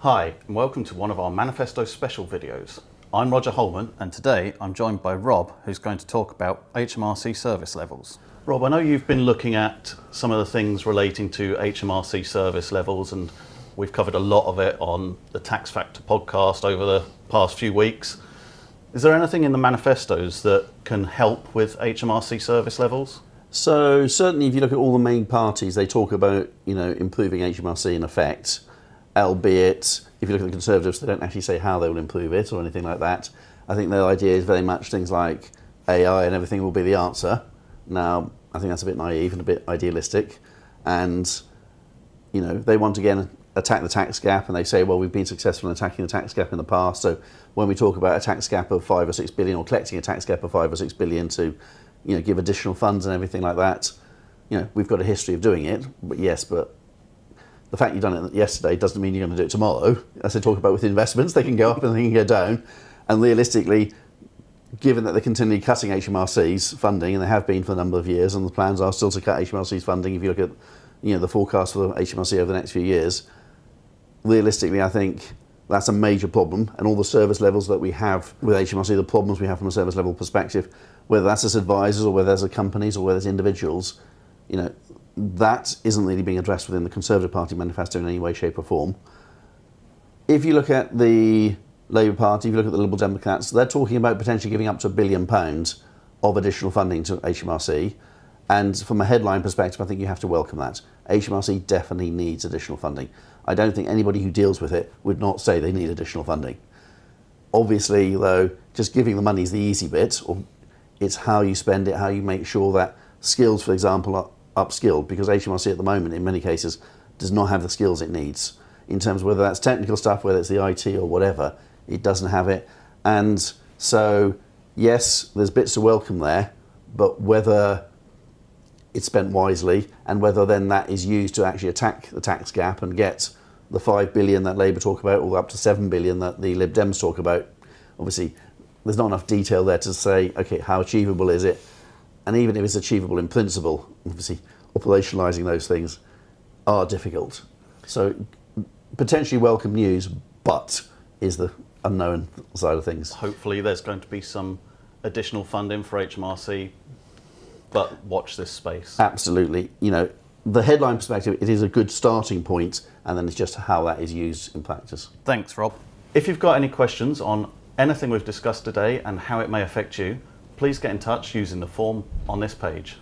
Hi, and welcome to one of our Manifesto special videos. I'm Roger Holman, and today I'm joined by Rob, who's going to talk about HMRC service levels. Rob, I know you've been looking at some of the things relating to HMRC service levels, and we've covered a lot of it on the Tax Factor podcast over the past few weeks. Is there anything in the manifestos that can help with HMRC service levels? So certainly if you look at all the main parties, they talk about, improving HMRC in effect, albeit if you look at the Conservatives, they don't actually say how they will improve it or anything like that. I think their idea is very much things like AI and everything will be the answer. Now, I think that's a bit naive and a bit idealistic. And, they want to again attack the tax gap, and they say, well, we've been successful in attacking the tax gap in the past. So when we talk about a tax gap of 5 or 6 billion, or collecting a tax gap of 5 or 6 billion to give additional funds and everything like that, we've got a history of doing it. But yes, but the fact you've done it yesterday doesn't mean you're going to do it tomorrow. As I talk about with investments, they can go up and they can go down. And realistically, given that they're continually cutting HMRC's funding, and they have been for a number of years, and the plans are still to cut HMRC's funding, if you look at the forecast for HMRC over the next few years, realistically, I think that's a major problem. And all the service levels that we have with HMRC, the problems we have from a service level perspective, whether that's as advisors or whether that's as companies or whether it's individuals, that isn't really being addressed within the Conservative Party manifesto in any way, shape or form. If you look at the Labour Party, if you look at the Liberal Democrats, they're talking about potentially giving up to £1 billion of additional funding to HMRC. And from a headline perspective, I think you have to welcome that. HMRC definitely needs additional funding. I don't think anybody who deals with it would not say they need additional funding. Obviously, though, just giving the money is the easy bit, or it's how you spend it, how you make sure that skills, for example, are upskilled, because HMRC at the moment, in many cases, does not have the skills it needs in terms of whether that's technical stuff, whether it's the IT or whatever, it doesn't have it. And so, yes, there's bits to welcome there, but whether it's spent wisely and whether then that is used to actually attack the tax gap and get the 5 billion that Labour talk about, or up to 7 billion that the Lib Dems talk about, obviously there's not enough detail there to say, okay, how achievable is it? And even if it's achievable in principle, obviously operationalising those things are difficult. So potentially welcome news, but is the unknown side of things. Hopefully there's going to be some additional funding for HMRC, but watch this space. Absolutely. The headline perspective, it is a good starting point, and then it's just how that is used in practice. Thanks, Rob. If you've got any questions on anything we've discussed today and how it may affect you, please get in touch using the form on this page.